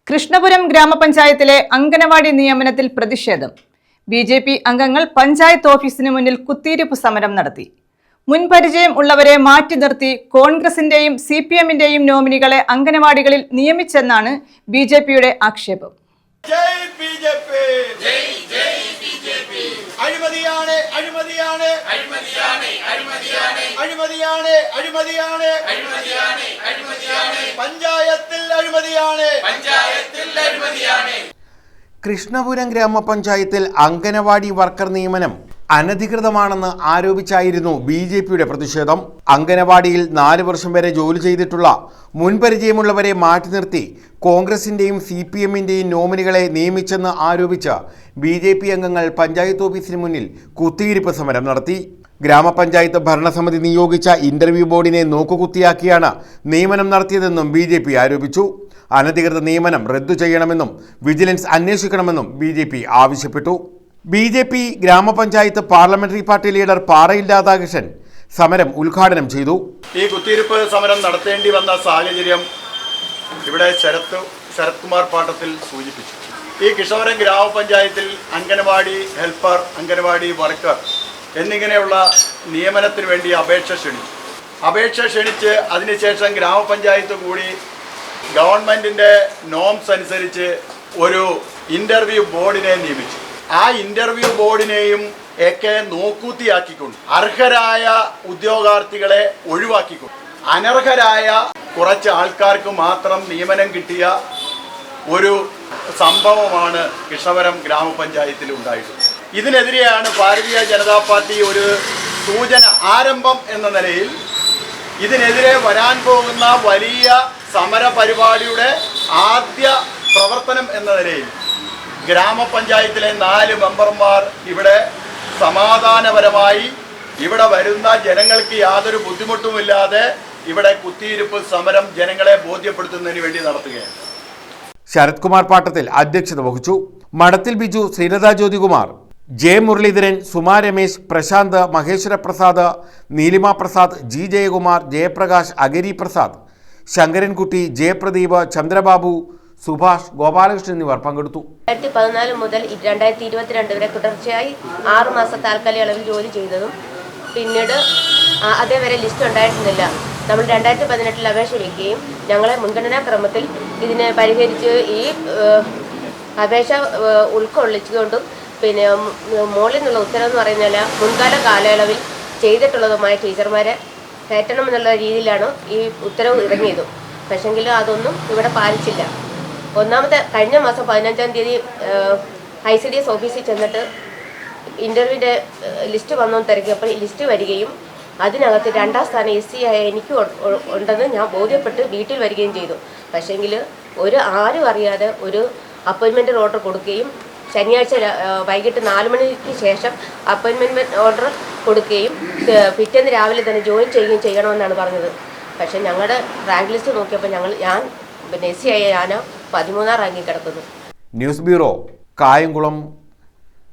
കൃഷ്ണപുരം ഗ്രാമപഞ്ചായത്തിലെ അംഗനവാടി നിയമനത്തിൽ പ്രതിഷേധം. ബി.ജെ.പി. അംഗങ്ങൾ പഞ്ചായത്ത് ഓഫീസിന് മുന്നിൽ കുത്തിയിരിപ്പ് സമരം നടത്തി. മുൻപരിചയം ഉള്ളവരെ മാറ്റി നിർത്തി കോൺഗ്രസിന്റെയും CPM-ന്റെയും നോമിനികളെ അംഗനവാടികളിൽ നിയമിച്ചെന്നാണ് ബി.ജെ.പിയുടെ ആക്ഷേപം. കൃഷ്ണപുരം ഗ്രാമപഞ്ചായത്തിൽ അംഗനവാടി വർക്കർ നിയമനം അനധികൃതമാണെന്ന് ആരോപിച്ചായിരുന്നു ബി.ജെ.പിയുടെ പ്രതിഷേധം. അംഗനവാടിയിൽ 4 വർഷം വരെ ജോലി ചെയ്തിട്ടുള്ള മുൻപരിചയമുള്ളവരെ മാറ്റി നിർത്തി കോൺഗ്രസിന്റെയും CPM-ന്റെയും നോമിനികളെ നിയമിച്ചെന്ന് ആരോപിച്ച് ബി.ജെ.പി. അംഗങ്ങൾ പഞ്ചായത്ത് ഓഫീസിന് മുന്നിൽ കുത്തിയിരിപ്പ് സമരം നടത്തി. ഗ്രാമപഞ്ചായത്ത് ഭരണസമിതി നിയോഗിച്ച ഇന്റർവ്യൂ ബോർഡിനെ നോക്കുകുത്തിയാക്കിയാണ് നിയമനം നടത്തിയതെന്നും ബി.ജെ.പി. ആരോപിച്ചു. അനധികൃത നിയമനം റദ്ദു ചെയ്യണമെന്നും വിജിലൻസ് അന്വേഷിക്കണമെന്നും ബി.ജെ.പി. ആവശ്യപ്പെട്ടു. ബി.ജെ.പി. ഗ്രാമപഞ്ചായത്ത് പാർലമെന്ററി പാർട്ടി ലീഡർ പാറയിൽ രാധാകൃഷ്ണൻ സമരം ഉദ്ഘാടനം ചെയ്തു. ഈ കുത്തിയിരിപ്പ് സമരം നടത്തേണ്ടി വന്ന സാഹചര്യം ഇവിടെ ശരത് കുമാർ പാട്ടത്തിൽ സൂചിപ്പിച്ചു. ഈ കൃഷ്ണപുരം ഗ്രാമപഞ്ചായത്തിൽ അംഗനവാടി ഹെൽപ്പർ, അംഗനവാടി വർക്കർ എന്നിങ്ങനെയുള്ള നിയമനത്തിന് വേണ്ടി അപേക്ഷ ക്ഷണിച്ച് അതിനുശേഷം ഗ്രാമപഞ്ചായത്ത് കൂടി ഗവൺമെൻറ്റിൻ്റെ നോംസ് അനുസരിച്ച് ഒരു ഇൻ്റർവ്യൂ ബോർഡിനെ നിയമിച്ചു. ആ ഇൻ്റർവ്യൂ ബോർഡിനെയും ഒക്കെ നോക്കൂത്തിയാക്കിക്കൊണ്ട് അർഹരായ ഉദ്യോഗാർത്ഥികളെ ഒഴിവാക്കിക്കൊണ്ട് അനർഹരായ കുറച്ച് ആൾക്കാർക്ക് മാത്രം നിയമനം കിട്ടിയ ഒരു സംഭവമാണ് കൃഷ്ണപുരം ഗ്രാമപഞ്ചായത്തിൽ ഉണ്ടായിട്ടുള്ളത്. ഇതിനെതിരെയാണ് ഭാരതീയ ജനതാ പാർട്ടി ഒരു സൂചന ആരംഭം എന്ന നിലയിൽ ഇതിനെതിരെ വരാൻ പോകുന്ന വലിയ സമര പരിപാടിയുടെ ആദ്യ പ്രവർത്തനം എന്ന നിലയിൽ ഗ്രാമപഞ്ചായത്തിലെ 4 മെമ്പർമാർ ഇവിടെ സമാധാനപരമായി ഇവിടെ വരുന്ന ജനങ്ങൾക്ക് യാതൊരു ബുദ്ധിമുട്ടുമില്ലാതെ ഇവിടെ കുത്തിയിരിപ്പ് സമരം ജനങ്ങളെ ബോധ്യപ്പെടുത്തുന്നതിന് വേണ്ടി നടത്തുകയാണ്. ശരത് കുമാർ പാട്ടത്തിൽ അധ്യക്ഷത വഹിച്ചു. മഠത്തിൽ ബിജു, ശ്രീലത ജ്യോതികുമാർ, ജെ മുരളീധരൻ, സുമാ രമേശ്, പ്രശാന്ത്, മഹേശ്വര പ്രസാദ്, നീലിമ പ്രസാദ്, ജി ജയകുമാർ, ജയപ്രകാശ്, അഗരി പ്രസാദ്, ശങ്കരൻകുട്ടി, ജയപ്രദീപ്, ചന്ദ്രബാബു, സുഭാഷ്, ഗോപാലകൃഷ്ണൻ എന്നിവർ പങ്കെടുത്തു. 2014 മുതൽ 2022 വരെ തുടർച്ചയായി 6 മാസം താൽക്കാലിക അളവിൽ ജോലി ചെയ്തതും പിന്നീട് അതേവരെ ലിസ്റ്റ് ഉണ്ടായിരുന്നില്ല. നമ്മൾ 2018 അപേക്ഷ വയ്ക്കുകയും ഞങ്ങളെ മുൻഗണനാ ക്രമത്തിൽ ഇതിനെ പരിഹരിച്ച് ഈ അപേക്ഷ ഉൾക്കൊള്ളിച്ചുകൊണ്ടും പിന്നെ മുകളിൽ നിന്നുള്ള ഉത്തരവെന്ന് പറയുന്നതിൽ മുൻകാല കാലയളവിൽ ചെയ്തിട്ടുള്ളതുമായ ടീച്ചർമാരെ കയറ്റണമെന്നുള്ള രീതിയിലാണ് ഈ ഉത്തരവ് ഇറങ്ങിയതും. പക്ഷെങ്കിൽ അതൊന്നും ഇവിടെ പാലിച്ചില്ല. കഴിഞ്ഞ മാസം 15-ാം തീയതി ICDS ഓഫീസിൽ ചെന്നിട്ട് ഇൻ്റർവ്യൂവിൻ്റെ ലിസ്റ്റ് വന്നു തിരക്കിയപ്പോൾ ലിസ്റ്റ് വരികയും അതിനകത്ത് 2ാം സ്ഥാനം SC ആയ എനിക്ക് ഉണ്ടെന്ന് ഞാൻ ബോധ്യപ്പെട്ട് വീട്ടിൽ വരികയും ചെയ്തു. പക്ഷേങ്കിൽ ആരും അറിയാതെ ഒരു അപ്പോയിൻമെൻറ്റ് ഓർഡർ കൊടുക്കുകയും ശനിയാഴ്ച വൈകിട്ട് 4 മണിക്ക് ശേഷം അപ്പോയിൻമെൻറ്റ് ഓർഡർ കൊടുക്കുകയും പിറ്റേന്ന് രാവിലെ തന്നെ ജോയിൻ ചെയ്യുകയും ചെയ്യണമെന്നാണ് പറഞ്ഞത്. പക്ഷേ ഞങ്ങളുടെ റാങ്ക് ലിസ്റ്റ് നോക്കിയപ്പോൾ ഞാൻ SC ആയ 13ാം റാങ്കിൽ കിടക്കുന്നു. News bureau, Kayamkulam.